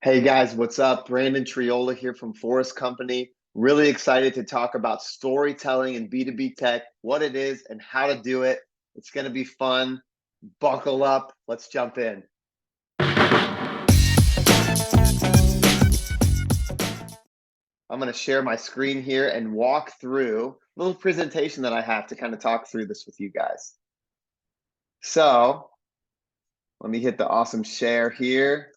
Hey guys, what's up? Brandon Triola here from Forest Company. Really excited to talk about storytelling and B2B tech, what it is and how to do it. It's going to be fun. Buckle up. Let's jump in. I'm going to share my screen here and walk through a little presentation that I have to kind of talk through this with you guys. So let me hit the awesome share here.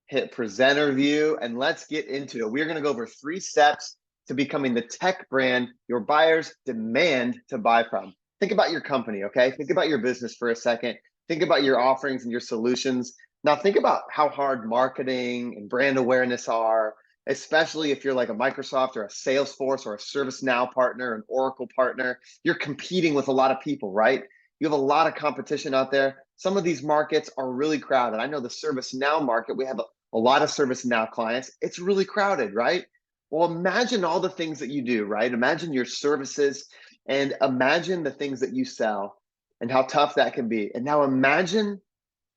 Hit presenter view, and let's get into it. We're going to go over 3 steps to becoming the tech brand your buyers demand to buy from. Think about your company, okay? Think about your business for a second. Think about your offerings and your solutions. Now think about how hard marketing and brand awareness are, especially if you're like a Microsoft or a Salesforce or a ServiceNow partner, an Oracle partner. You're competing with a lot of people, right? You have a lot of competition out there. Some of these markets are really crowded. I know the ServiceNow market, we have a lot of ServiceNow clients. It's really crowded, right? Well, imagine all the things that you do, right? Imagine your services and imagine the things that you sell and how tough that can be. And now imagine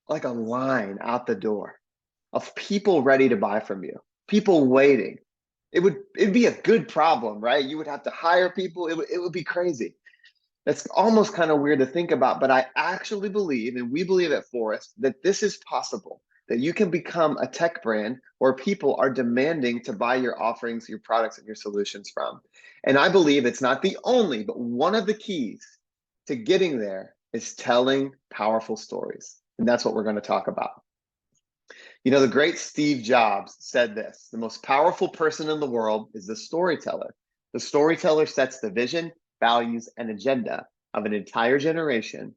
like a line out the door of people ready to buy from you, people waiting. It'd be a good problem, right? You would have to hire people. It would be crazy. That's almost kind of weird to think about, but I actually believe, and we believe at Forest, that this is possible, that you can become a tech brand where people are demanding to buy your offerings, your products, and your solutions from. And I believe it's not the only, but one of the keys to getting there is telling powerful stories. And that's what we're going to talk about. You know, the great Steve Jobs said this: the most powerful person in the world is the storyteller. The storyteller sets the vision, values, and agenda of an entire generation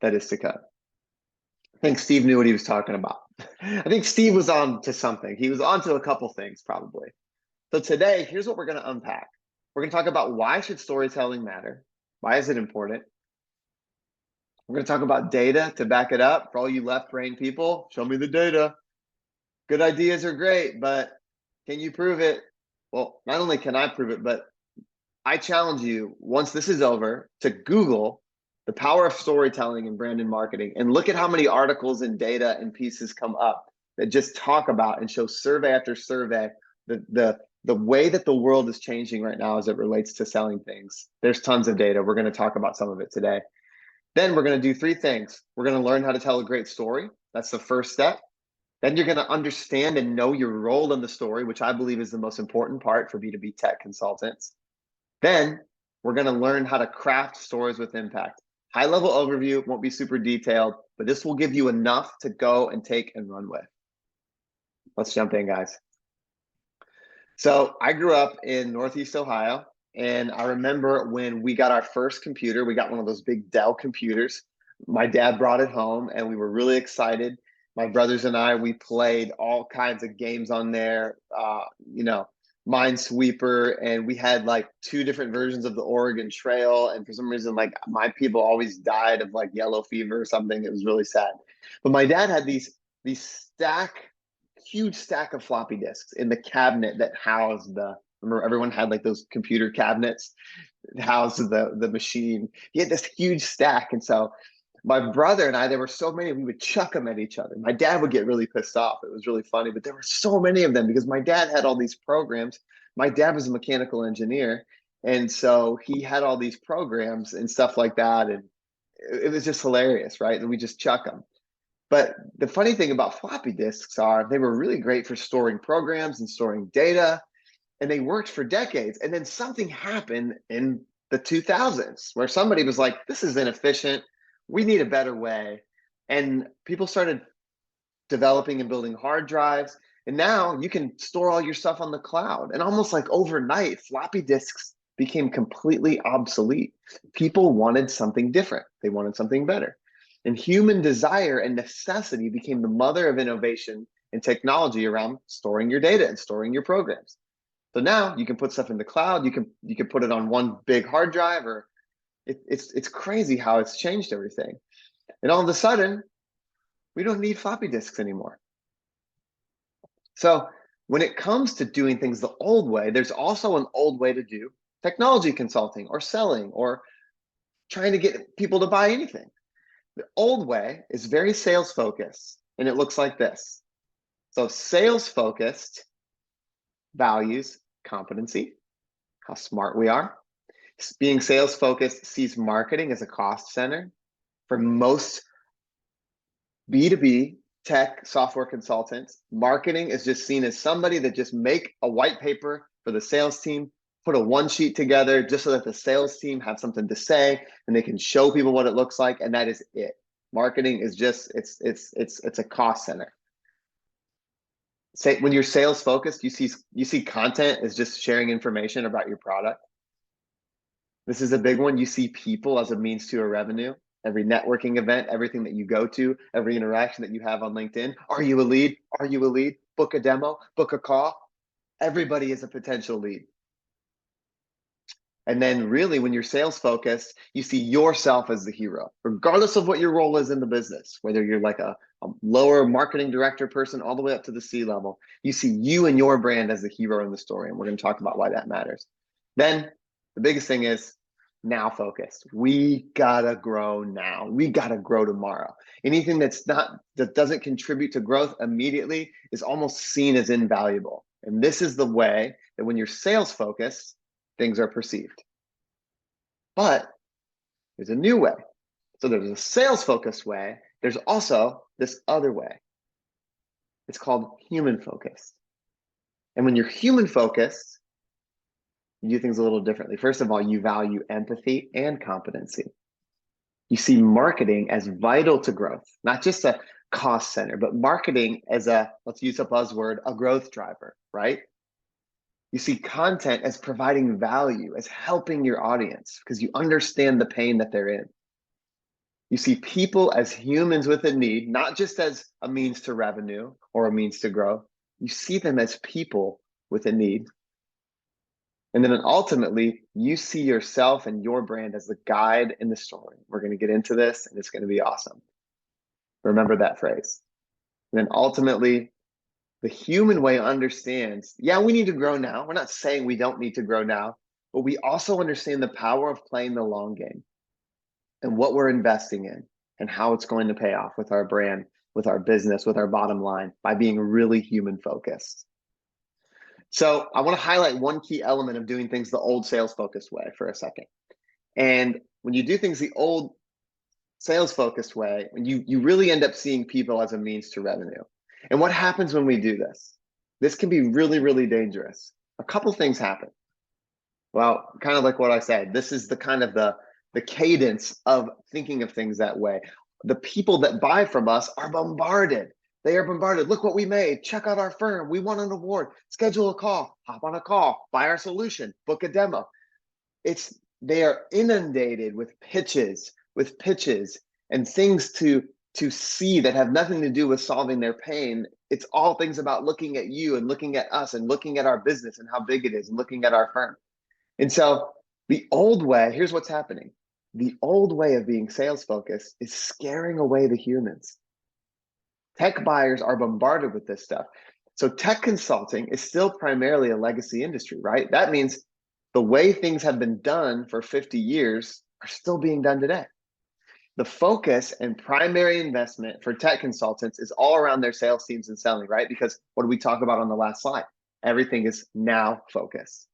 that is to come. I think Steve knew what he was talking about. I think Steve was on to something. He was on to a couple things probably. So today, here's what we're going to unpack. We're going to talk about why should storytelling matter? Why is it important? We're going to talk about data to back it up. For all you left brain people, show me the data. Good ideas are great, but can you prove it? Well, not only can I prove it, but I challenge you, once this is over, to Google the power of storytelling and brand and marketing and look at how many articles and data and pieces come up that just talk about and show survey after survey the way that the world is changing right now as it relates to selling things. There's tons of data. We're going to talk about some of it today. Then we're going to do 3 things. We're going to learn how to tell a great story. That's the first step. Then you're going to understand and know your role in the story, which I believe is the most important part for B2B tech consultants. Then we're going to learn how to craft stories with impact. High level overview, won't be super detailed, but this will give you enough to go and take and run with. Let's jump in, guys. So I grew up in Northeast Ohio, and I remember when we got our first computer, we got one of those big Dell computers. My dad brought it home and we were really excited. My brothers and I, we played all kinds of games on there, Minesweeper, and we had like 2 different versions of the Oregon Trail. And for some reason, like my people always died of like yellow fever or something. It was really sad. But my dad had these huge stack of floppy disks in the cabinet that housed remember everyone had like those computer cabinets that housed the machine. He had this huge stack. And so my brother and I, there were so many, we would chuck them at each other. My dad would get really pissed off. It was really funny, but there were so many of them because my dad had all these programs. My dad was a mechanical engineer. And so he had all these programs and stuff like that. And it was just hilarious, right? And we just chuck them. But the funny thing about floppy disks are they were really great for storing programs and storing data, and they worked for decades. And then something happened in the 2000s where somebody was like, this is inefficient. We need a better way. And people started developing and building hard drives. And now you can store all your stuff on the cloud. And almost like overnight, floppy disks became completely obsolete. People wanted something different. They wanted something better. And human desire and necessity became the mother of innovation and technology around storing your data and storing your programs. So now you can put stuff in the cloud. You can put it on one big hard drive, or it's crazy how it's changed everything. And all of a sudden, we don't need floppy disks anymore. So when it comes to doing things the old way, there's also an old way to do technology consulting or selling or trying to get people to buy anything. The old way is very sales focused, and it looks like this. So sales focused values competency, how smart we are. Being sales focused sees marketing as a cost center. For most B2B tech software consultants, marketing is just seen as somebody that just make a white paper for the sales team, put a one sheet together just so that the sales team have something to say and they can show people what it looks like, and that is it. Marketing is just it's a cost center. Say when you're sales focused, you see content as just sharing information about your product. This is a big one. You see people as a means to a revenue. Every networking event, everything that you go to, every interaction that you have on LinkedIn. Are you a lead? Are you a lead? Book a demo, book a call. Everybody is a potential lead. And then really when you're sales focused, you see yourself as the hero, regardless of what your role is in the business, whether you're like a lower marketing director person all the way up to the C-level, you see you and your brand as the hero in the story. And we're going to talk about why that matters. Then the biggest thing is now focused. We gotta grow now. We gotta grow tomorrow. Anything that doesn't contribute to growth immediately is almost seen as invaluable. And this is the way that when you're sales focused, things are perceived. But there's a new way. So there's a sales focused way. There's also this other way. It's called human focused. And when you're human focused, you do things a little differently. First of all, you value empathy and competency. You see marketing as vital to growth, not just a cost center, but marketing as let's use a buzzword, a growth driver, right? You see content as providing value, as helping your audience because you understand the pain that they're in. You see people as humans with a need, not just as a means to revenue or a means to grow. You see them as people with a need. And then ultimately, you see yourself and your brand as the guide in the story. We're going to get into this, and it's going to be awesome. Remember that phrase. And then ultimately, the human way understands, yeah, we need to grow now. We're not saying we don't need to grow now, but we also understand the power of playing the long game and what we're investing in and how it's going to pay off with our brand, with our business, with our bottom line by being really human focused. So I want to highlight one key element of doing things the old sales focused way for a second. And when you do things the old sales focused way, when you really end up seeing people as a means to revenue. And what happens when we do this? This can be really, really dangerous. A couple things happen. Well, kind of like what I said, this is the kind of the cadence of thinking of things that way. The people that buy from us are bombarded. They are bombarded. Look what we made. Check out our firm. We won an award. Schedule a call. Hop on a call. Buy our solution. Book a demo. They are inundated with pitches, and things to see that have nothing to do with solving their pain. It's all things about looking at you and looking at us and looking at our business and how big it is and looking at our firm. And so the old way, here's what's happening. The old way of being sales focused is scaring away the humans. Tech buyers are bombarded with this stuff. So tech consulting is still primarily a legacy industry, right? That means the way things have been done for 50 years are still being done today. The focus and primary investment for tech consultants is all around their sales teams and selling, right? Because what did we talk about on the last slide? Everything is now focused.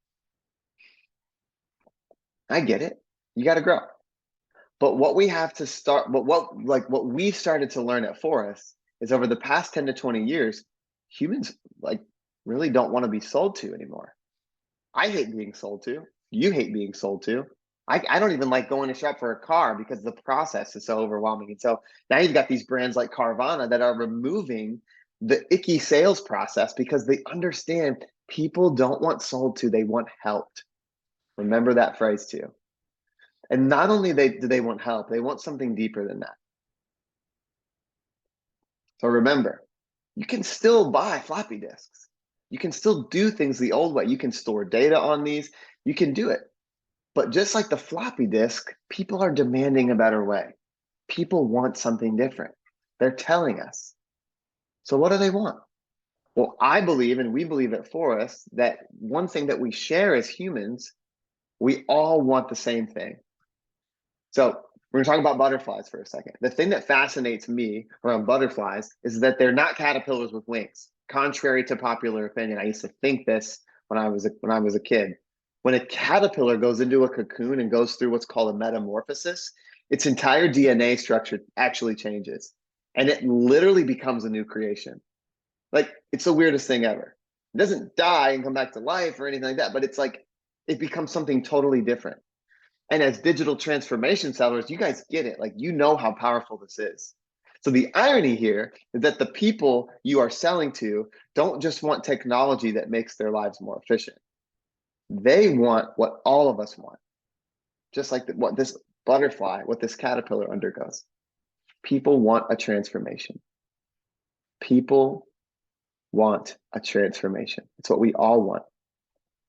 I get it. You got to grow. But what we have to start, what we've started to learn at Forrest is over the past 10 to 20 years, humans really don't want to be sold to anymore. I hate being sold to. You hate being sold to. I don't even like going to shop for a car because the process is so overwhelming. And so now you've got these brands like Carvana that are removing the icky sales process because they understand people don't want sold to, they want helped. Remember that phrase too. And not only do they want help, they want something deeper than that. So remember, you can still buy floppy disks. You can still do things the old way. You can store data on these. You can do it. But just like the floppy disk, people are demanding a better way. People want something different. They're telling us. So what do they want? Well, I believe, and we believe at Forrest, that one thing that we share as humans, we all want the same thing. So we're gonna talk about butterflies for a second. The thing that fascinates me around butterflies is that they're not caterpillars with wings. contrary to popular opinion. I used to think this when I was a kid. When a caterpillar goes into a cocoon and goes through what's called a metamorphosis, its entire DNA structure actually changes, and it literally becomes a new creation. Like, it's the weirdest thing ever. It doesn't die and come back to life or anything like that, but it's like it becomes something totally different. And as digital transformation sellers, you guys get it. Like, you know how powerful this is. So the irony here is that the people you are selling to don't just want technology that makes their lives more efficient. They want what all of us want, just like what this butterfly, what this caterpillar undergoes. People want a transformation. People want a transformation. It's what we all want.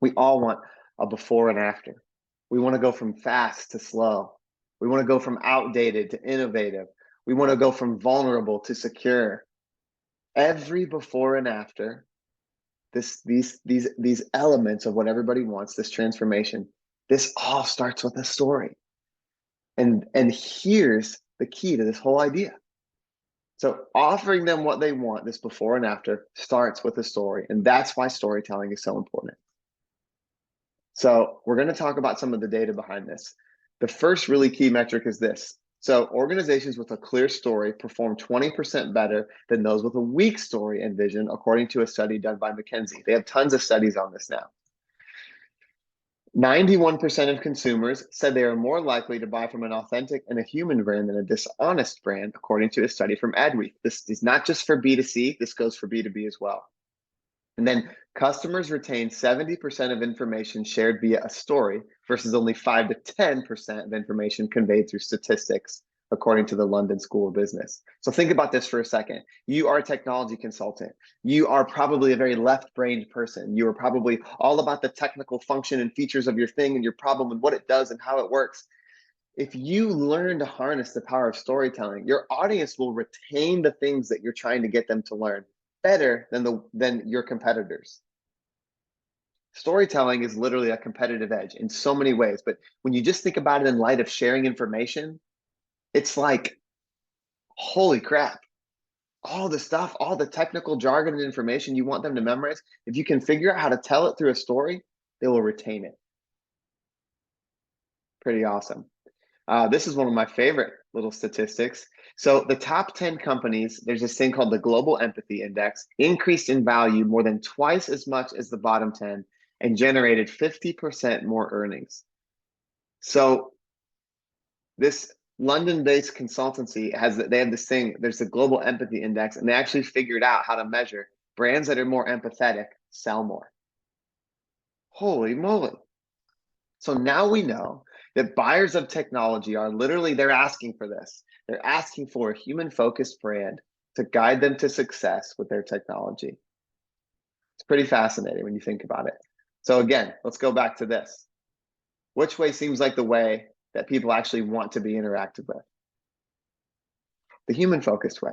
We all want a before and after. We want to go from fast to slow. We want to go from outdated to innovative. We want to go from vulnerable to secure. Every before and after, these elements of what everybody wants, this transformation, this all starts with a story. And here's the key to this whole idea. So offering them what they want, this before and after, starts with a story. And that's why storytelling is so important. So we're going to talk about some of the data behind this. The first really key metric is this. So organizations with a clear story perform 20% better than those with a weak story and vision, according to a study done by McKinsey. They have tons of studies on this now. 91% of consumers said they are more likely to buy from an authentic and a human brand than a dishonest brand, according to a study from Adweek. This is not just for B2C, this goes for B2B as well. And then customers retain 70% of information shared via a story versus only 5 to 10% of information conveyed through statistics, according to the London School of Business. So think about this for a second. You are a technology consultant. You are probably a very left-brained person. You are probably all about the technical function and features of your thing and your problem and what it does and how it works. If you learn to harness the power of storytelling, your audience will retain the things that you're trying to get them to learn better than your competitors. Storytelling is literally a competitive edge in so many ways, but when you just think about it in light of sharing information, it's like, holy crap, all the stuff, all the technical jargon and information you want them to memorize, if you can figure out how to tell it through a story, they will retain it. Pretty awesome. This is one of my favorite little statistics. So the top 10 companies, there's this thing called the Global Empathy Index, increased in value more than twice as much as the bottom 10 and generated 50% more earnings. So this London-based consultancy they have this thing, there's the Global Empathy Index, and they actually figured out how to measure brands that are more empathetic sell more. Holy moly. So now we know that buyers of technology are literally, they're asking for this. They're asking for a human-focused brand to guide them to success with their technology. It's pretty fascinating when you think about it. So again, let's go back to this. Which way seems like the way that people actually want to be interacted with? The human-focused way.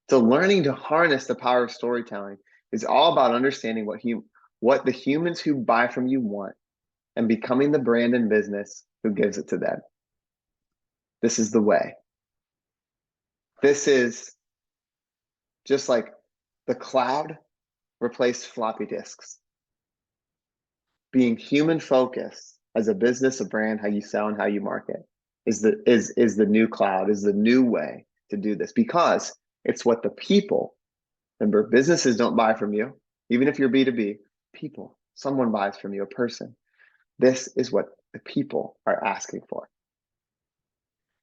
So learning to harness the power of storytelling is all about understanding what the humans who buy from you want and becoming the brand and business who gives it to them. This is the way. This is just like the cloud replaced floppy disks. Being human focused as a business, a brand, how you sell and how you market is the new cloud, is the new way to do this, because it's what the people, remember, businesses don't buy from you. Even if you're B2B, people, someone buys from you, a person. This is what the people are asking for.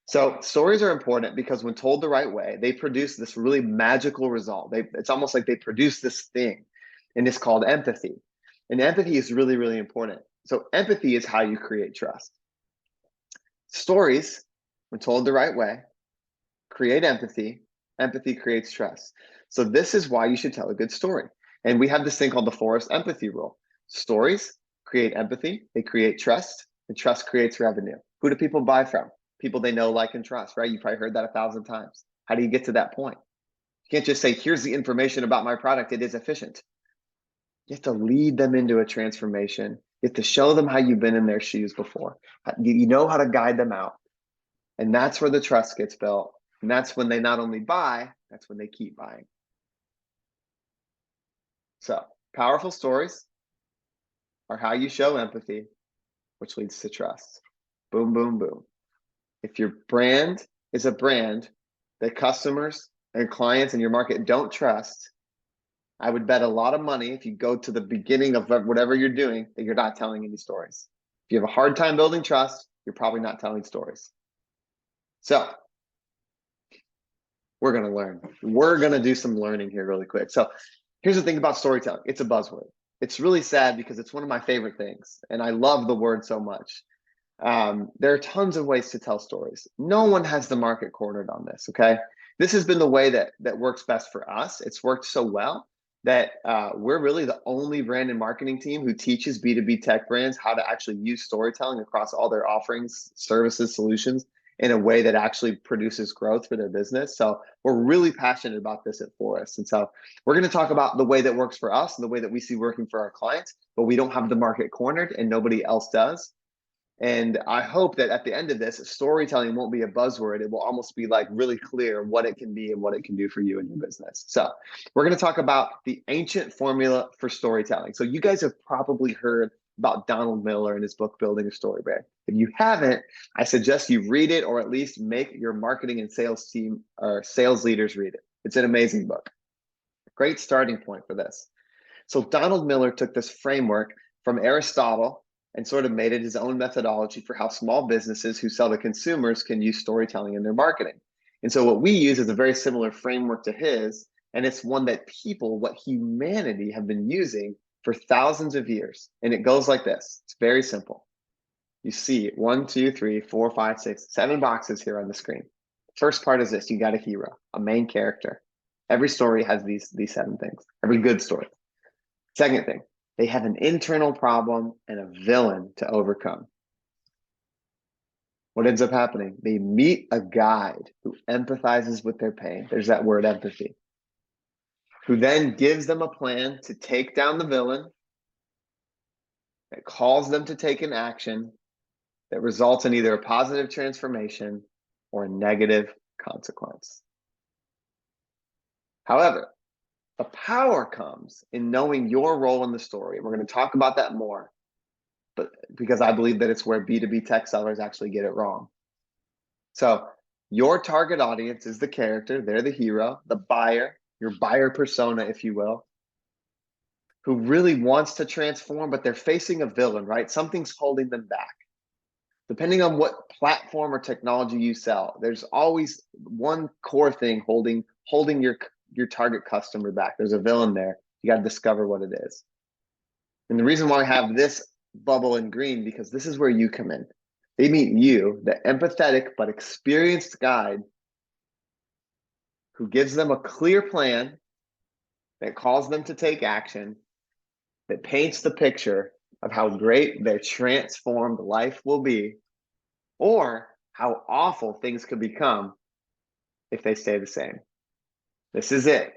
So stories are important because when told the right way, they produce this really magical result. It's almost like they produce this thing, and it's called empathy. And empathy is really, really important. So empathy is how you create trust. Stories, when told the right way, create empathy. Empathy creates trust. So this is why you should tell a good story. And we have this thing called the Forrest empathy rule. Stories create empathy, they create trust, and trust creates revenue. Who do people buy from? People they know, like, and trust, right? You probably heard that 1,000 times. How do you get to that point? You can't just say, here's the information about my product, it is efficient. You have to lead them into a transformation. You have to show them how you've been in their shoes before. You know how to guide them out. And that's where the trust gets built. And that's when they not only buy, that's when they keep buying. So powerful stories are how you show empathy, which leads to trust. Boom, boom, boom. If your brand is a brand that customers and clients in your market don't trust, I would bet a lot of money if you go to the beginning of whatever you're doing that you're not telling any stories. If you have a hard time building trust, you're probably not telling stories. So we're going to learn. We're going to do some learning here really quick. So here's the thing about storytelling. It's a buzzword. It's really sad because it's one of my favorite things, and I love the word so much. There are tons of ways to tell stories. No one has the market cornered on this, okay? This has been the way that works best for us. It's worked so well that we're really the only brand and marketing team who teaches B2B tech brands how to actually use storytelling across all their offerings, services, solutions in a way that actually produces growth for their business. So we're really passionate about this at Forest. And so we're going to talk about the way that works for us and the way that we see working for our clients, but we don't have the market cornered and nobody else does. And I hope that at the end of this, storytelling won't be a buzzword. It will almost be like really clear what it can be and what it can do for you and your business. So we're going to talk about the ancient formula for storytelling. So you guys have probably heard about Donald Miller and his book, Building a Story Brand. If you haven't, I suggest you read it, or at least make your marketing and sales team or sales leaders read it. It's an amazing book. Great starting point for this. So Donald Miller took this framework from Aristotle and sort of made it his own methodology for how small businesses who sell to consumers can use storytelling in their marketing. And so what we use is a very similar framework to his, and it's one that people, what humanity, have been using for thousands of years. And it goes like this. It's very simple. You see 1, 2, 3, 4, 5, 6, 7 boxes here on the screen. First part is this. You got a hero, a main character. Every story has these 7 things, every good story. Second thing, they have an internal problem and a villain to overcome. What ends up happening? They meet a guide who empathizes with their pain. There's that word, empathy. Who then gives them a plan to take down the villain, that calls them to take an action that results in either a positive transformation or a negative consequence. However, the power comes in knowing your role in the story. We're going to talk about that more, but because I believe that it's where B2B tech sellers actually get it wrong. So your target audience is the character. They're the hero, the buyer, your buyer persona, if you will, who really wants to transform, but they're facing a villain, right? Something's holding them back. Depending on what platform or technology you sell, there's always one core thing holding your target customer back. There's a villain there. You got to discover what it is. And the reason why I have this bubble in green, because this is where you come in. They meet you, the empathetic but experienced guide who gives them a clear plan that calls them to take action, that paints the picture of how great their transformed life will be, or how awful things could become if they stay the same. This is it.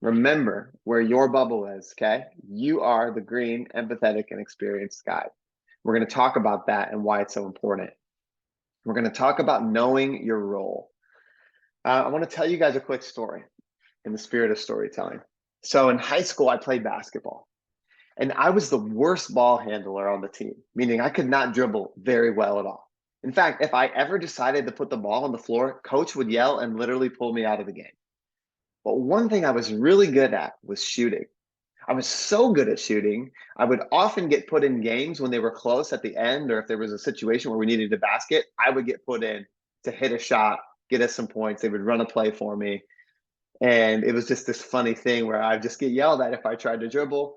Remember where your bubble is, okay? You are the green, empathetic, and experienced guide. We're going to talk about that and why it's so important. We're going to talk about knowing your role. I want to tell you guys a quick story in the spirit of storytelling. So in high school, I played basketball. And I was the worst ball handler on the team, meaning I could not dribble very well at all. In fact, if I ever decided to put the ball on the floor, coach would yell and literally pull me out of the game. But one thing I was really good at was shooting. I was so good at shooting, I would often get put in games when they were close at the end, or if there was a situation where we needed a basket, I would get put in to hit a shot, get us some points. They would run a play for me. And it was just this funny thing where I'd just get yelled at if I tried to dribble.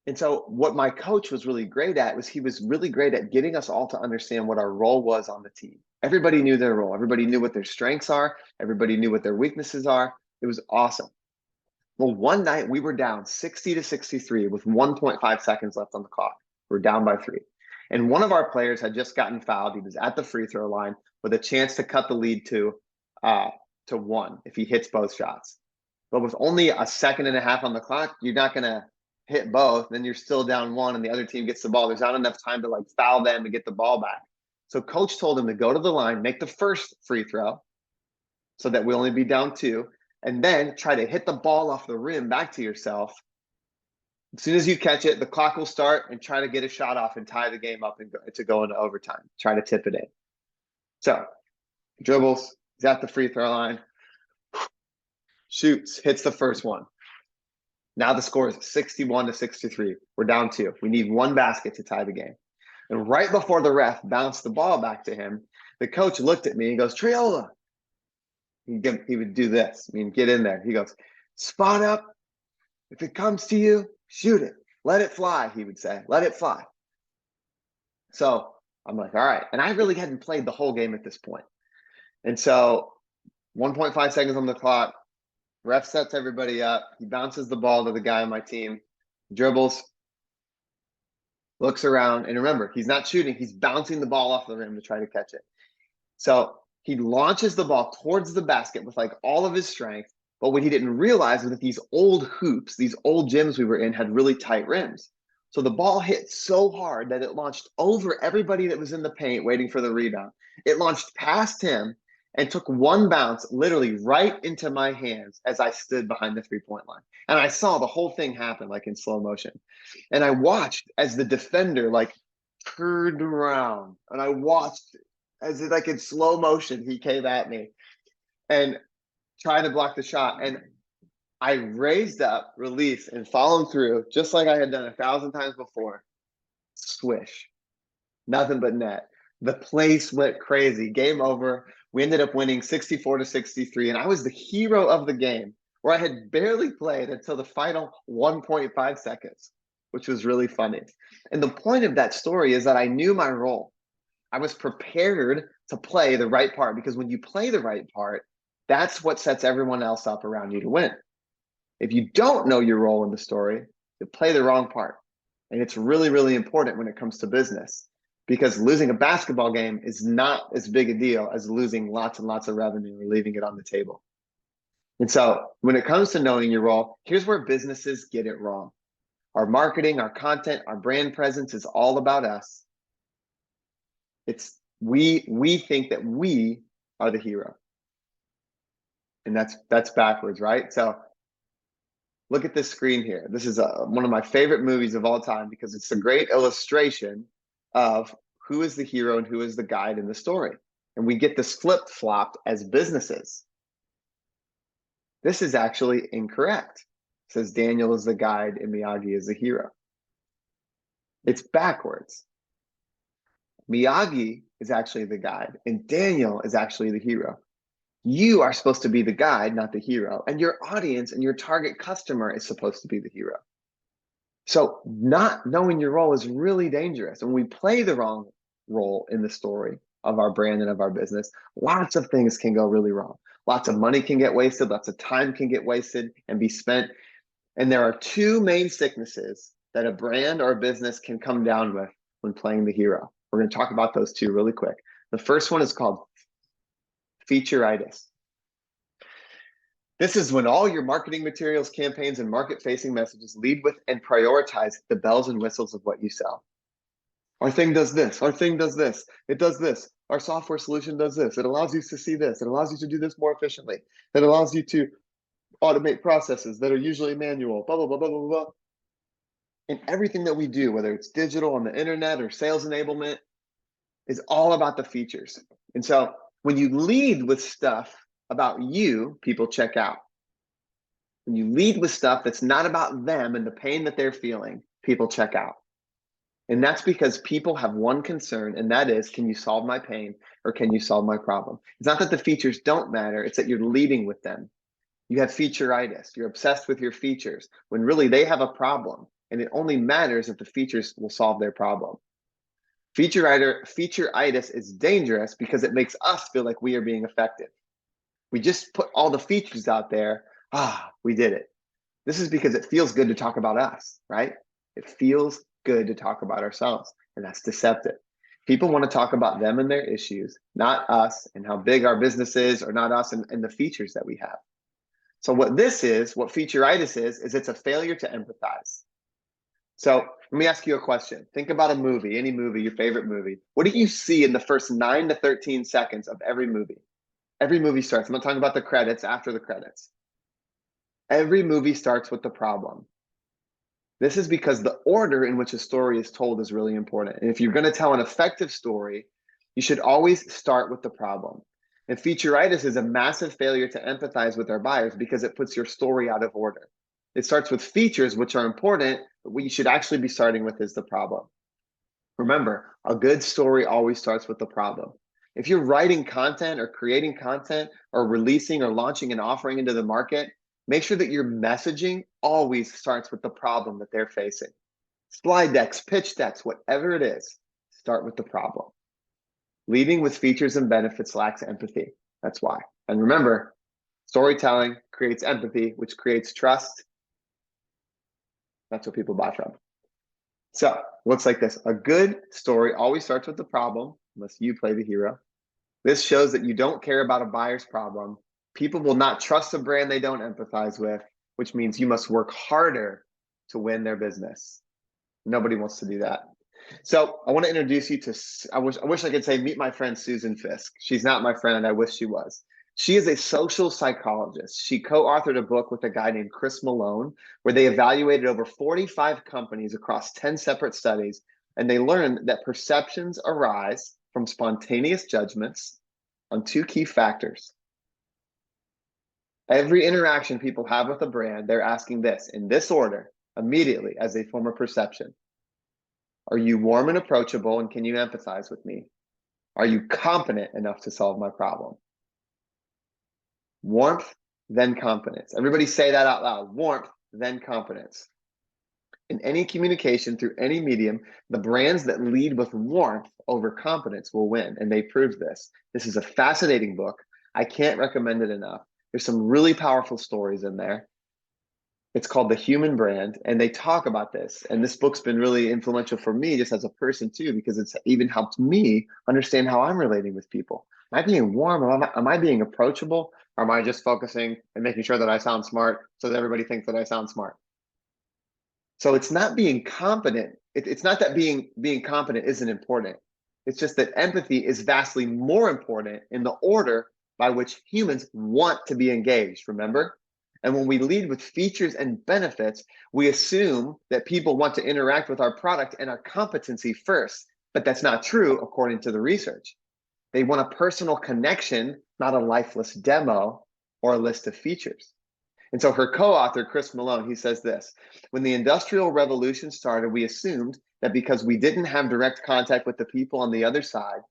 And so what my coach was really great at was he was really great at getting us all to understand what our role was on the team. Everybody knew their role. Everybody knew what their strengths are. Everybody knew what their weaknesses are. It was awesome. Well, one night we were down 60-63 with 1.5 seconds left on the clock. We're down by 3. And one of our players had just gotten fouled. He was at the free throw line with a chance to cut the lead to 1 if he hits both shots. But with only a second and a half on the clock, you're not going to hit both. Then you're still down 1 and the other team gets the ball. There's not enough time to like foul them and get the ball back. So coach told him to go to the line, make the first free throw so that we only be down 2. and then try to hit the ball off the rim back to yourself. As soon as you catch it, the clock will start, and try to get a shot off and tie the game up and go into overtime. Try to tip it in. So dribbles, he's at the free throw line, shoots, hits the first one. Now the score is 61-63. We're down 2. We need 1 basket to tie the game. And right before the ref bounced the ball back to him, the coach looked at me and goes, Triola. He would do this. I mean, get in there. He goes, spot up. If it comes to you, shoot it. Let it fly, he would say. Let it fly. So I'm like, all right. And I really hadn't played the whole game at this point. And so 1.5 seconds on the clock. Ref sets everybody up. He bounces the ball to the guy on my team, dribbles, looks around. And remember, he's not shooting. He's bouncing the ball off the rim to try to catch it. So he launches the ball towards the basket with like all of his strength. But what he didn't realize was that these old hoops, these old gyms we were in, had really tight rims. So the ball hit so hard that it launched over everybody that was in the paint waiting for the rebound. It launched past him and took one bounce literally right into my hands as I stood behind the three-point line. And I saw the whole thing happen like in slow motion. And I watched as the defender like turned around, and I watched as it, like in slow motion, he came at me and tried to block the shot. And I raised up, released, and followed through just like I had done 1,000 times before. Swish. Nothing but net. The place went crazy. Game over. We ended up winning 64-63, and I was the hero of the game, where I had barely played until the final 1.5 seconds, which was really funny. And the point of that story is that I knew my role. I was prepared to play the right part, because when you play the right part, that's what sets everyone else up around you to win. If you don't know your role in the story, you play the wrong part. And it's really, really important when it comes to business, because losing a basketball game is not as big a deal as losing lots and lots of revenue or leaving it on the table. And so when it comes to knowing your role, here's where businesses get it wrong. Our marketing, our content, our brand presence is all about us. It's we think that we are the hero. And that's backwards, right? So look at this screen here. This is one of my favorite movies of all time, because it's a great illustration of who is the hero and who is the guide in the story. And we get this flip-flopped as businesses. This is actually incorrect. It says Daniel is the guide and Miyagi is the hero. It's backwards. Miyagi is actually the guide and Daniel is actually the hero. You are supposed to be the guide, not the hero. And your audience and your target customer is supposed to be the hero. So not knowing your role is really dangerous. And when we play the wrong role in the story of our brand and of our business, lots of things can go really wrong. Lots of money can get wasted. Lots of time can get wasted and be spent. And there are 2 main sicknesses that a brand or a business can come down with when playing the hero. We're going to talk about those 2 really quick. The first one is called featureitis. This is when all your marketing materials, campaigns, and market-facing messages lead with and prioritize the bells and whistles of what you sell. Our thing does this. Our thing does this. It does this. Our software solution does this. It allows you to see this. It allows you to do this more efficiently. It allows you to automate processes that are usually manual, blah, blah, blah, blah, blah, blah. And everything that we do, whether it's digital, on the internet, or sales enablement, is all about the features. And so when you lead with stuff about you, people check out. When you lead with stuff that's not about them and the pain that they're feeling, people check out. And that's because people have one concern, and that is, can you solve my pain or can you solve my problem? It's not that the features don't matter, it's that you're leading with them. You have featureitis. You're obsessed with your features when really they have a problem, and it only matters if the features will solve their problem. Featureitis is dangerous because it makes us feel like we are being effective. We just put all the features out there. We did it. This is because it feels good to talk about us, right? It feels good to talk about ourselves, and that's deceptive. People want to talk about them and their issues, not us and how big our business is, or not us and the features that we have. So what featureitis is it's a failure to empathize. So let me ask you a question. Think about a movie, any movie, your favorite movie. What do you see in the first 9 to 13 seconds of every movie? Every movie starts. I'm not talking about the credits, after the credits. Every movie starts with the problem. This is because the order in which a story is told is really important. And if you're going to tell an effective story, you should always start with the problem. And featureitis is a massive failure to empathize with our buyers because it puts your story out of order. It starts with features, which are important, but what you should actually be starting with is the problem. Remember, a good story always starts with the problem. If you're writing content or creating content or releasing or launching an offering into the market, make sure that your messaging always starts with the problem that they're facing. Slide decks, pitch decks, whatever it is, start with the problem. Leading with features and benefits lacks empathy. That's why. And remember, storytelling creates empathy, which creates trust. That's what people buy from. So, looks like this. A good story always starts with the problem, unless you play the hero. This shows that you don't care about a buyer's problem. People will not trust a brand they don't empathize with, which means you must work harder to win their business. Nobody wants to do that. So I want to introduce you to, I wish I could say, meet my friend Susan Fisk. She's not my friend, and I wish she was. She is a social psychologist. She co-authored a book with a guy named Chris Malone, where they evaluated over 45 companies across 10 separate studies, and they learned that perceptions arise from spontaneous judgments on two key factors. Every interaction people have with a brand, they're asking this in this order immediately as they form a perception. Are you warm and approachable, and can you empathize with me? Are you competent enough to solve my problem? Warmth, then competence. Everybody say that out loud. Warmth, then competence. In any communication through any medium, the brands that lead with warmth over competence will win, and they proved this. This is a fascinating book. I can't recommend it enough. There's some really powerful stories in there. It's called The Human Brand, and they talk about this. And this book's been really influential for me just as a person too, because it's even helped me understand how I'm relating with people. Am I being warm? Am I being approachable? Or am I just focusing and making sure that I sound smart so that everybody thinks that I sound smart? So it's not being competent. It's not that being competent isn't important. It's just that empathy is vastly more important in the order by which humans want to be engaged, remember? And when we lead with features and benefits, we assume that people want to interact with our product and our competency first, but that's not true according to the research. They want a personal connection, not a lifeless demo or a list of features. And so her co-author, Chris Malone, he says this: when the Industrial Revolution started, we assumed that because we didn't have direct contact with the people on the other side,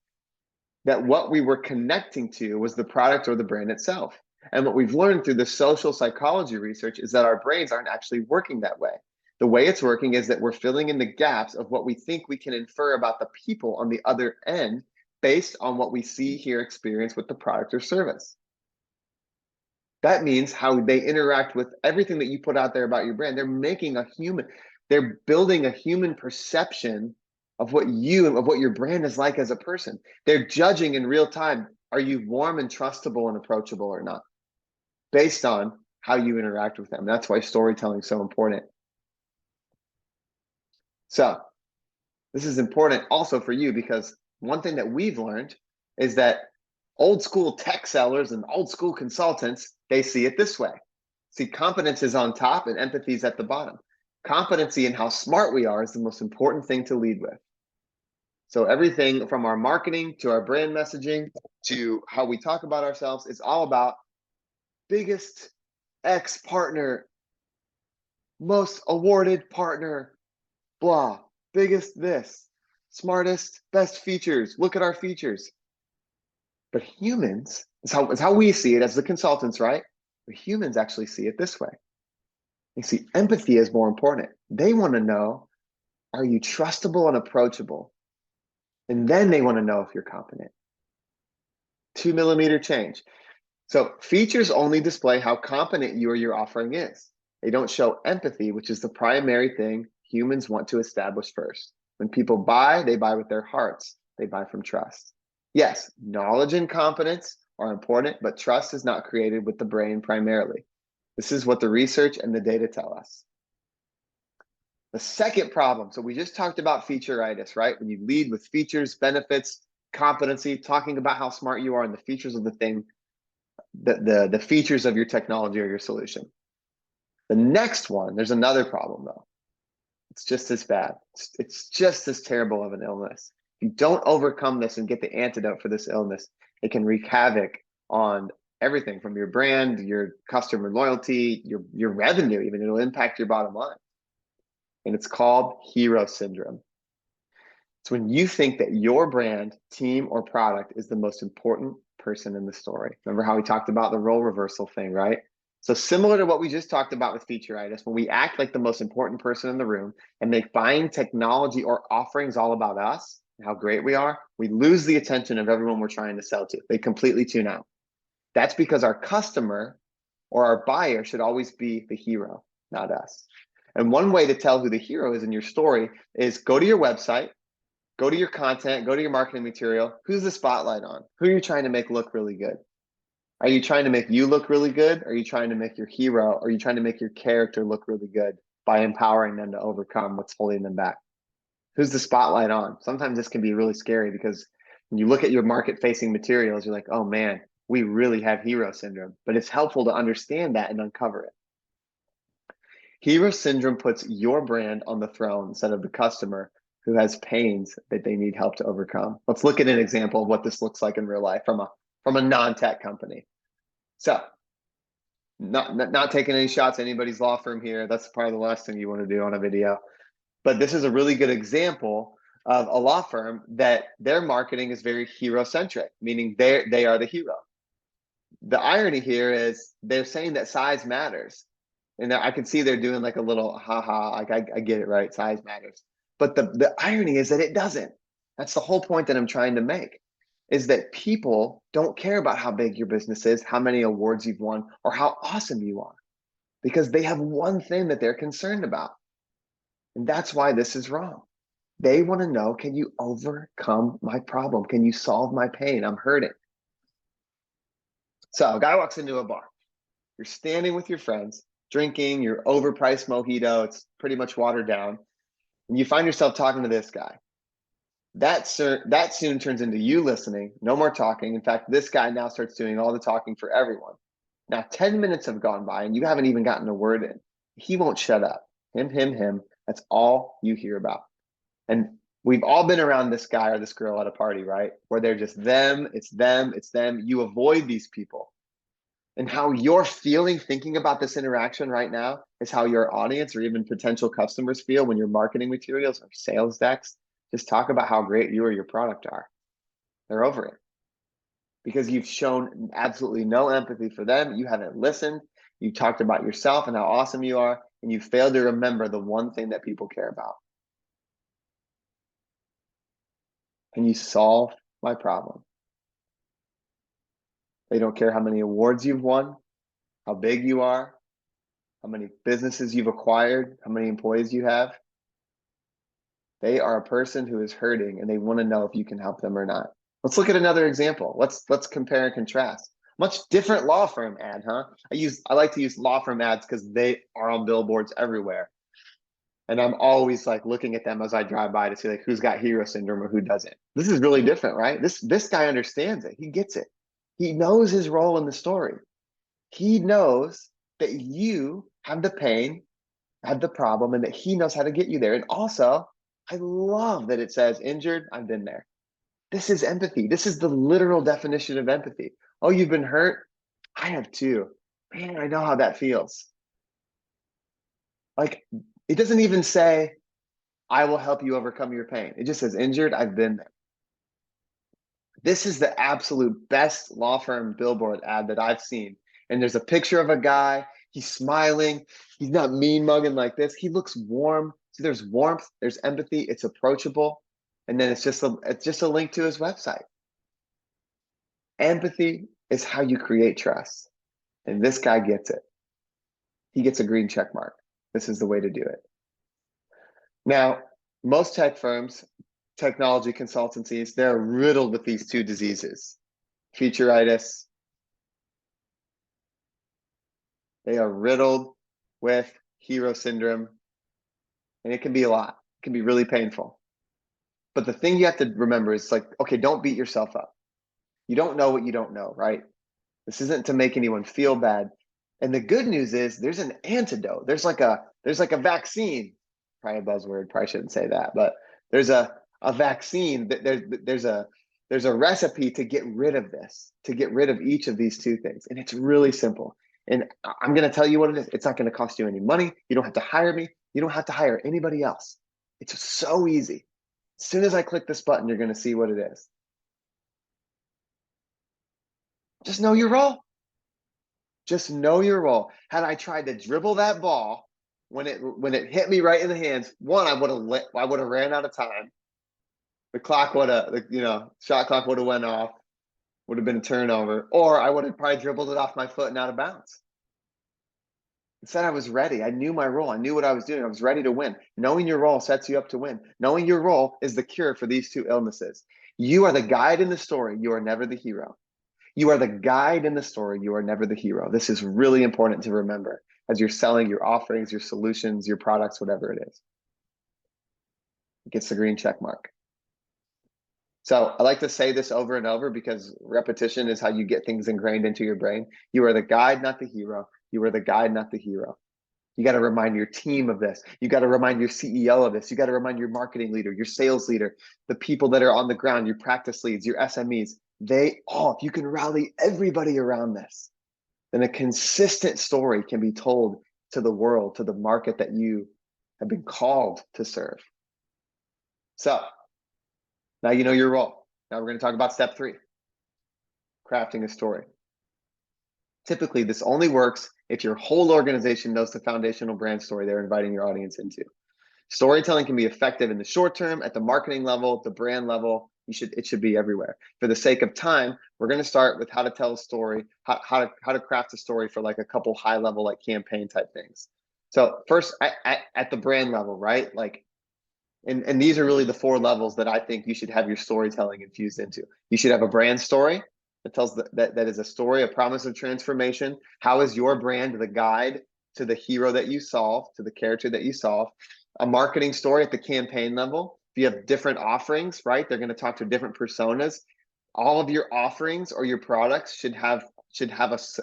that what we were connecting to was the product or the brand itself. And what we've learned through the social psychology research is that our brains aren't actually working that way. The way it's working is that we're filling in the gaps of what we think we can infer about the people on the other end based on what we see, hear, experience with the product or service. That means how they interact with everything that you put out there about your brand. They're building a human perception of what you and of what your brand is like as a person. They're judging in real time. Are you warm and trustable and approachable or not? Based on how you interact with them. That's why storytelling is so important. So this is important also for you, because one thing that we've learned is that old school tech sellers and old school consultants, they see it this way. See, competence is on top and empathy is at the bottom. Competency and how smart we are is the most important thing to lead with. So everything from our marketing to our brand messaging to how we talk about ourselves is all about biggest X partner, most awarded partner, blah, biggest this, smartest, best features. Look at our features. But humans, it's how we see it as the consultants, right? But humans actually see it this way. They see empathy as more important. They want to know, are you trustable and approachable? And then they want to know if you're competent. 2mm change. So features only display how competent you or your offering is. They don't show empathy, which is the primary thing humans want to establish first. When people buy, they buy with their hearts. They buy from trust. Yes, knowledge and competence are important, but trust is not created with the brain primarily. This is what the research and the data tell us. The second problem, so we just talked about featureitis, right? When you lead with features, benefits, competency, talking about how smart you are and the features of the thing, the features of your technology or your solution. The next one, there's another problem though. It's just as bad. It's just as terrible of an illness. If you don't overcome this and get the antidote for this illness, it can wreak havoc on everything from your brand, your customer loyalty, your revenue, even. It'll impact your bottom line. And it's called hero syndrome. It's when you think that your brand, team, or product is the most important person in the story. Remember how we talked about the role reversal thing, right? So similar to what we just talked about with featureitis, when we act like the most important person in the room and make buying technology or offerings all about us and how great we are, we lose the attention of everyone we're trying to sell to. They completely tune out. That's because our customer or our buyer should always be the hero, not us. And one way to tell who the hero is in your story is go to your website, go to your content, go to your marketing material. Who's the spotlight on? Who are you trying to make look really good? Are you trying to make you look really good? Or are you trying to make your hero? Or are you trying to make your character look really good by empowering them to overcome what's holding them back? Who's the spotlight on? Sometimes this can be really scary because when you look at your market-facing materials, you're like, oh man, we really have hero syndrome. But it's helpful to understand that and uncover it. Hero syndrome puts your brand on the throne instead of the customer who has pains that they need help to overcome. Let's look at an example of what this looks like in real life from a non-tech company. So not taking any shots at anybody's law firm here. That's probably the last thing you want to do on a video. But this is a really good example of a law firm that their marketing is very hero-centric, meaning they are the hero. The irony here is they're saying that size matters. And I can see they're doing like a little haha, like I get it, right? Size matters. But the irony is that it doesn't. That's the whole point that I'm trying to make, is that people don't care about how big your business is, how many awards you've won, or how awesome you are, because they have one thing that they're concerned about. And that's why this is wrong. They want to know, can you overcome my problem? Can you solve my pain? I'm hurting. So a guy walks into a bar. You're standing with your friends, drinking your overpriced mojito. It's pretty much watered down. And you find yourself talking to this guy. That soon turns into you listening, no more talking. In fact, this guy now starts doing all the talking for everyone. Now, 10 minutes have gone by and you haven't even gotten a word in. He won't shut up. Him. That's all you hear about. And we've all been around this guy or this girl at a party, right? Where they're just them, it's them, it's them. You avoid these people. And how you're feeling, thinking about this interaction right now is how your audience or even potential customers feel when your marketing materials or sales decks just talk about how great you or your product are. They're over it because you've shown absolutely no empathy for them. You haven't listened. You talked about yourself and how awesome you are, and you failed to remember the one thing that people care about. Can you solve my problem? They don't care how many awards you've won, how big you are, how many businesses you've acquired, how many employees you have. They are a person who is hurting and they want to know if you can help them or not. Let's look at another example. Let's compare and contrast. Much different law firm ad, huh? I like to use law firm ads because they are on billboards everywhere. And I'm always like looking at them as I drive by to see like who's got hero syndrome or who doesn't. This is really different, right? This guy understands it. He gets it. He knows his role in the story. He knows that you have the pain, have the problem, and that he knows how to get you there. And also, I love that it says injured, I've been there. This is empathy. This is the literal definition of empathy. Oh, you've been hurt? I have too. Man, I know how that feels. Like, it doesn't even say, I will help you overcome your pain. It just says injured, I've been there. This is the absolute best law firm billboard ad that I've seen. And there's a picture of a guy, he's smiling. He's not mean mugging like this. He looks warm. So there's warmth, there's empathy, it's approachable. And then it's just a link to his website. Empathy is how you create trust. And this guy gets it. He gets a green check mark. This is the way to do it. Now, most tech firms, technology consultancies, they're riddled with these two diseases, featureitis. They are riddled with hero syndrome, and it can be a lot. It can be really painful. But the thing you have to remember is like, okay, don't beat yourself up. You don't know what you don't know, right? This isn't to make anyone feel bad. And the good news is there's an antidote. There's like a vaccine. Probably a buzzword. Probably shouldn't say that, but there's a vaccine. There's a recipe to get rid of this, to get rid of each of these two things. And it's really simple. And I'm going to tell you what it is. It's not going to cost you any money. You don't have to hire me. You don't have to hire anybody else. It's so easy. As soon as I click this button, you're going to see what it is. Just know your role. Just know your role. Had I tried to dribble that ball when it hit me right in the hands, one, I would have ran out of time. The clock would have, shot clock would have went off, would have been a turnover, or I would have probably dribbled it off my foot and out of bounds. Instead, I was ready. I knew my role. I knew what I was doing. I was ready to win. Knowing your role sets you up to win. Knowing your role is the cure for these two illnesses. You are the guide in the story. You are never the hero. You are the guide in the story. You are never the hero. This is really important to remember as you're selling your offerings, your solutions, your products, whatever it is. It gets the green check mark. So I like to say this over and over because repetition is how you get things ingrained into your brain. You are the guide, not the hero. You are the guide, not the hero. You got to remind your team of this. You got to remind your CEO of this. You got to remind your marketing leader, your sales leader, the people that are on the ground, your practice leads, your SMEs. If you can rally everybody around this, then a consistent story can be told to the world, to the market that you have been called to serve. So now you know your role. Now we're going to talk about step 3, crafting a story. Typically, this only works if your whole organization knows the foundational brand story they're inviting your audience into. Storytelling can be effective in the short term, at the marketing level, the brand level. It should be everywhere. For the sake of time, we're going to start with how to tell a story, how to craft a story for like a couple high level like campaign type things. So first, at the brand level, right? And these are really the 4 levels that I think you should have your storytelling infused into. You should have a brand story that tells that is a story, a promise of transformation. How is your brand the guide to the hero that you solve, to the character that you solve? A marketing story at the campaign level. If you have different offerings, right, they're going to talk to different personas. All of your offerings or your products should have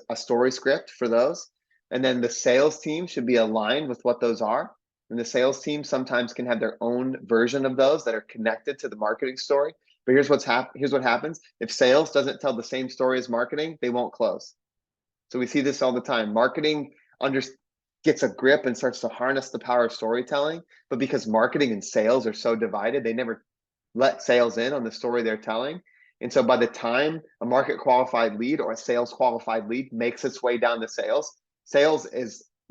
a story script for those. And then the sales team should be aligned with what those are. And the sales team sometimes can have their own version of those that are connected to the marketing story. But here's what happens. If sales doesn't tell the same story as marketing, they won't close. So we see this all the time. Marketing gets a grip and starts to harness the power of storytelling. But because marketing and sales are so divided, they never let sales in on the story they're telling. And so by the time a market qualified lead or a sales qualified lead makes its way down to sales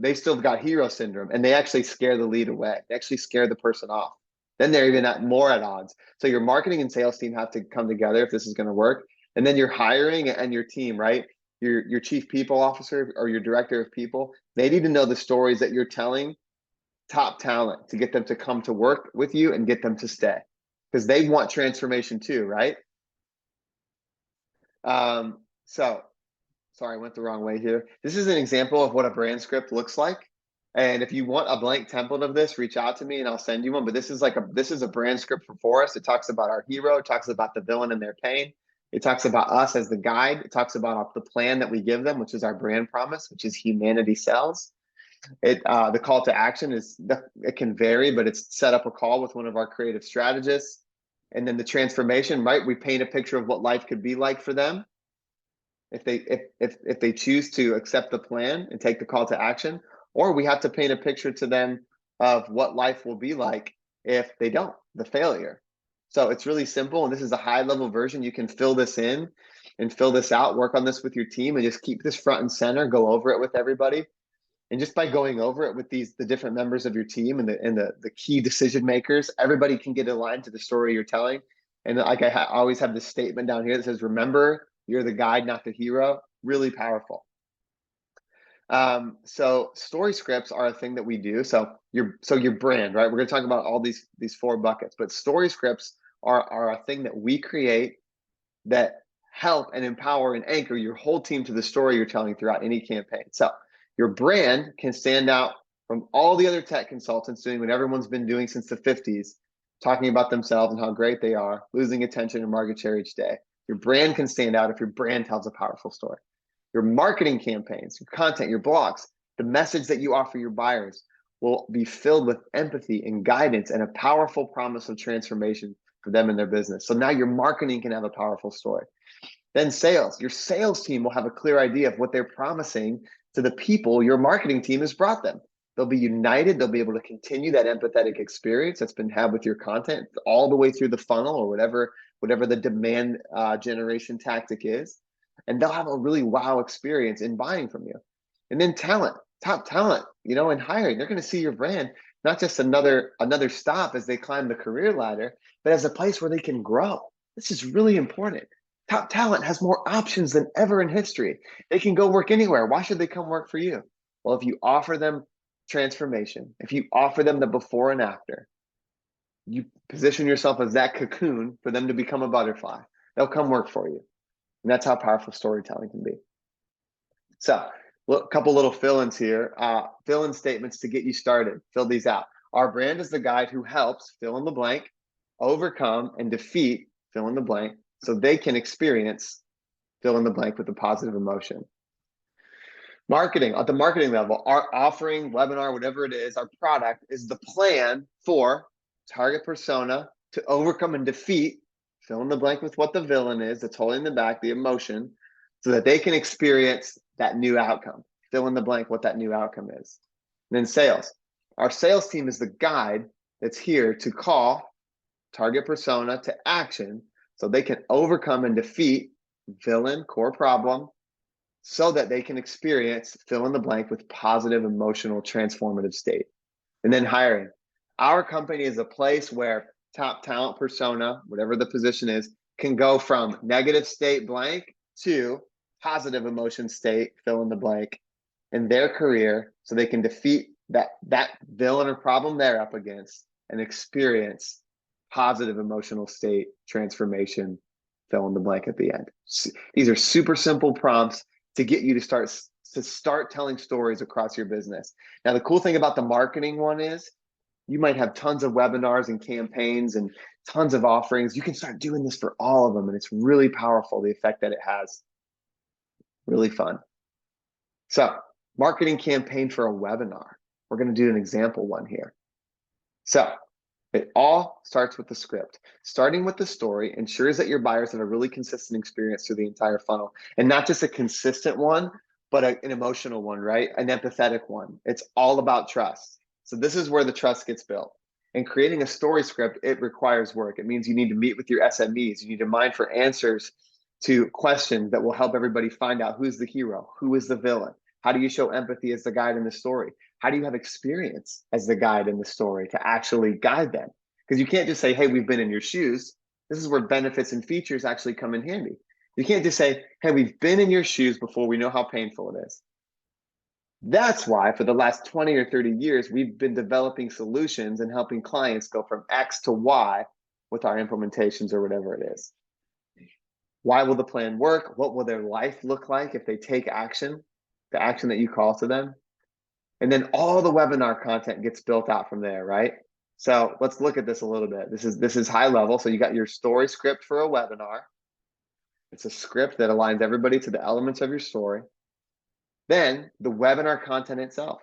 they still got hero syndrome and they actually scare the lead away. They actually scare the person off. Then they're even more at odds. So your marketing and sales team have to come together if this is going to work. And then your hiring and your team, right? Your chief people officer or your director of people, they need to know the stories that you're telling top talent to get them to come to work with you and get them to stay because they want transformation too, right? Sorry, I went the wrong way here. This is an example of what a brand script looks like. And if you want a blank template of this, reach out to me and I'll send you one. But this is a brand script for us. It talks about our hero. It talks about the villain and their pain. It talks about us as the guide. It talks about the plan that we give them, which is our brand promise, which is humanity sells. The call to action it can vary, but it's set up a call with one of our creative strategists. And then the transformation, right? We paint a picture of what life could be like for them if they choose to accept the plan and take the call to action, or we have to paint a picture to them of what life will be like if they don't, the failure. So it's really simple, and this is a high level version. You can fill this in and fill this out, work on this with your team, and just keep this front and center, go over it with everybody. And just by going over it with the different members of your team and the key decision makers, everybody can get aligned to the story you're telling. And like I always have this statement down here that says, remember, you're the guide, not the hero. Really powerful. So story scripts are a thing that we do. So your brand, right? We're going to talk about all these 4 buckets, but story scripts are a thing that we create that help and empower and anchor your whole team to the story you're telling throughout any campaign. So your brand can stand out from all the other tech consultants doing what everyone's been doing since the 50s, talking about themselves and how great they are, losing attention and market share each day. Your brand can stand out if your brand tells a powerful story. Your marketing campaigns, your content, your blogs, the message that you offer your buyers will be filled with empathy and guidance and a powerful promise of transformation for them and their business. So now your marketing can have a powerful story. Then sales, your sales team will have a clear idea of what they're promising to the people your marketing team has brought them. They'll be united. They'll be able to continue that empathetic experience that's been had with your content all the way through the funnel or whatever the demand generation tactic is. And they'll have a really wow experience in buying from you. And then talent, top talent, in hiring, they're going to see your brand, not just another stop as they climb the career ladder, but as a place where they can grow. This is really important. Top talent has more options than ever in history. They can go work anywhere. Why should they come work for you? Well, if you offer them transformation, if you offer them the before and after, you position yourself as that cocoon for them to become a butterfly. They'll come work for you. And that's how powerful storytelling can be. So, a couple little fill-ins here. Fill-in statements to get you started. Fill these out. Our brand is the guide who helps, fill in the blank, overcome and defeat, fill in the blank, so they can experience, fill in the blank with a positive emotion. Marketing, at the marketing level, our offering, webinar, whatever it is, our product is the plan for target persona to overcome and defeat, fill in the blank with what the villain is that's holding them back, the emotion, so that they can experience that new outcome. Fill in the blank what that new outcome is. And then sales. Our sales team is the guide that's here to call target persona to action so they can overcome and defeat villain, core problem, so that they can experience, fill in the blank with positive, emotional, transformative state. And then hiring. Our company is a place where top talent persona, whatever the position is, can go from negative state blank to positive emotion state, fill in the blank, in their career so they can defeat that villain or problem they're up against and experience positive emotional state transformation, fill in the blank at the end. These are super simple prompts to get you to start telling stories across your business. Now, the cool thing about the marketing one is you might have tons of webinars and campaigns and tons of offerings. You can start doing this for all of them, and it's really powerful, the effect that it has. Really fun. So, marketing campaign for a webinar. We're going to do an example one here. So, it all starts with the script. Starting with the story ensures that your buyers have a really consistent experience through the entire funnel. And not just a consistent one, but an emotional one, right? An empathetic one. It's all about trust. So this is where the trust gets built. And creating a story script, it requires work. It means you need to meet with your SMEs. You need to mine for answers to questions that will help everybody find out who's the hero, who is the villain. How do you show empathy as the guide in the story? How do you have experience as the guide in the story to actually guide them? Because you can't just say, hey, we've been in your shoes. This is where benefits and features actually come in handy. You can't just say, hey, we've been in your shoes before, we know how painful it is. That's why for the last 20 or 30 years, we've been developing solutions and helping clients go from X to Y with our implementations or whatever it is. Why will the plan work? What will their life look like if they take action, the action that you call to them? And then all the webinar content gets built out from there, right? So let's look at this a little bit. This is high level. So you got your story script for a webinar. It's a script that aligns everybody to the elements of your story. Then the webinar content itself.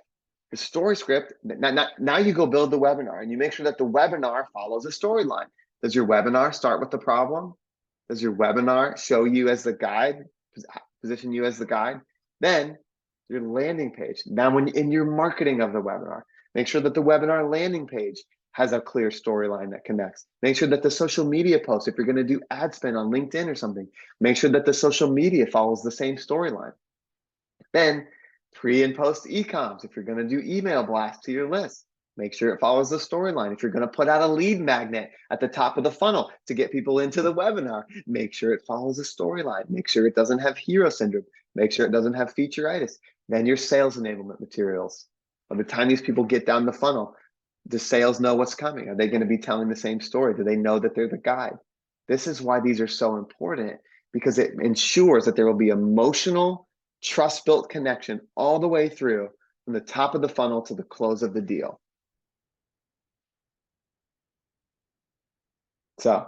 The story script, now you go build the webinar and you make sure that the webinar follows a storyline. Does your webinar start with the problem? Does your webinar show you as the guide, position you as the guide? Then your landing page. Now, when in your marketing of the webinar, make sure that the webinar landing page has a clear storyline that connects. Make sure that the social media post, if you're going to do ad spend on LinkedIn or something, make sure that the social media follows the same storyline. Then pre and post e-coms, if you're going to do email blasts to your list, make sure it follows the storyline. If you're going to put out a lead magnet at the top of the funnel to get people into the webinar, make sure it follows a storyline. Make sure it doesn't have hero syndrome. Make sure it doesn't have featureitis. Then your sales enablement materials. By the time these people get down the funnel, do sales know what's coming? Are they going to be telling the same story? Do they know that they're the guide? This is why these are so important, because it ensures that there will be emotional, trust-built connection all the way through from the top of the funnel to the close of the deal. So,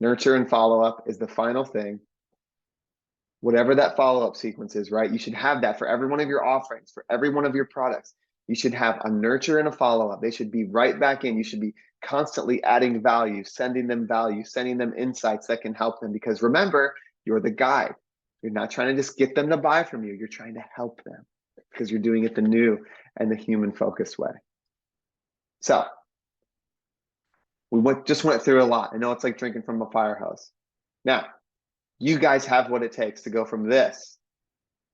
nurture and follow-up is the final thing. whatever that follow-up sequence is, right? You should have that for every one of your offerings, for every one of your products. You should have a nurture and a follow-up. They should be right back in. You should be constantly adding value, sending them insights that can help them. Because remember, you're the guide. You're not trying to just get them to buy from you. You're trying to help them because you're doing it the new and the human-focused way. So we just went through a lot. I know it's like drinking from a fire hose. Now, you guys have what it takes to go from this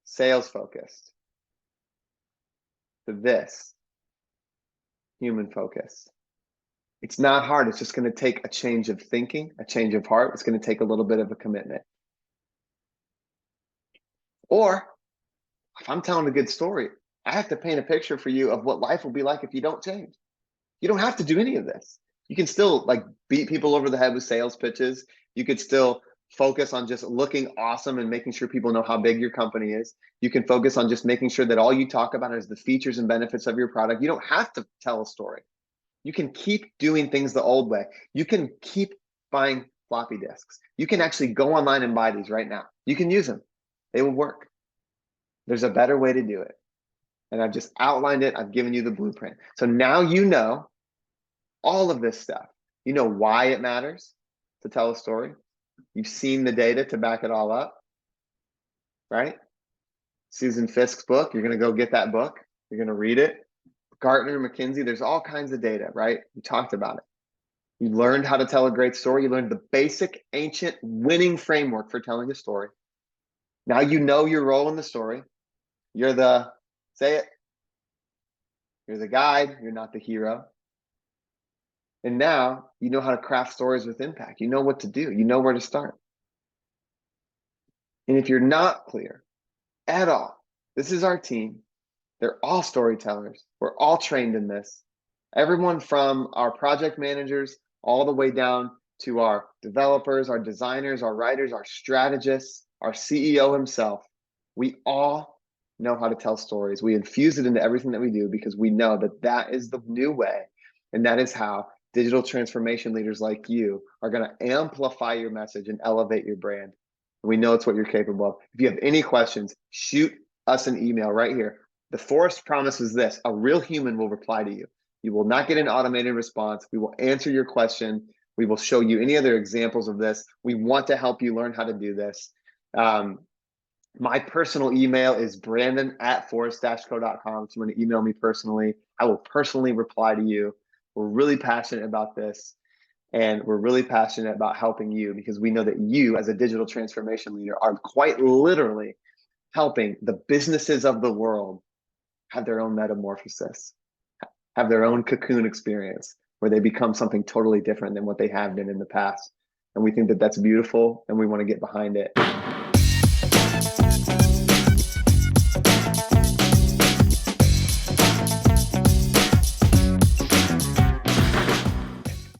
sales focused to this human focused. It's not hard. It's just going to take a change of thinking, a change of heart. It's going to take a little bit of a commitment. Or if I'm telling a good story, I have to paint a picture for you of what life will be like if you don't change. You don't have to do any of this. You can still like beat people over the head with sales pitches. You could still focus on just looking awesome and making sure people know how big your company is. You can focus on just making sure that all you talk about is the features and benefits of your product. You don't have to tell a story. You can keep doing things the old way. You can keep buying floppy disks. You can actually go online and buy these right now. You can use them. They will work. There's a better way to do it. And I've just outlined it. I've given you the blueprint. So now you know all of this stuff. You know why it matters to tell a story. You've seen the data to back it all up, right? Susan Fisk's book, you're going to go get that book. You're going to read it. Gartner, McKinsey, there's all kinds of data, right? We talked about it. You learned how to tell a great story. You learned the basic, ancient, winning framework for telling a story. Now you know your role in the story. You're the, say it, you're the guide, you're not the hero. And now you know how to craft stories with impact. You know what to do. You know where to start. And if you're not clear at all, this is our team. They're all storytellers. We're all trained in this. Everyone from our project managers all the way down to our developers, our designers, our writers, our strategists, our CEO himself. We all know how to tell stories. We infuse it into everything that we do because we know that that is the new way. And that is how digital transformation leaders like you are going to amplify your message and elevate your brand. And we know it's what you're capable of. If you have any questions, shoot us an email right here. The Forest promises this: a real human will reply to you. You will not get an automated response. We will answer your question. We will show you any other examples of this. We want to help you learn how to do this. My personal email is brandon@forest-co.com. If you want to email me personally, I will personally reply to you. We're really passionate about this, and we're really passionate about helping you because we know that you, as a digital transformation leader, are quite literally helping the businesses of the world have their own metamorphosis, have their own cocoon experience where they become something totally different than what they have been in the past. And we think that that's beautiful, and we want to get behind it.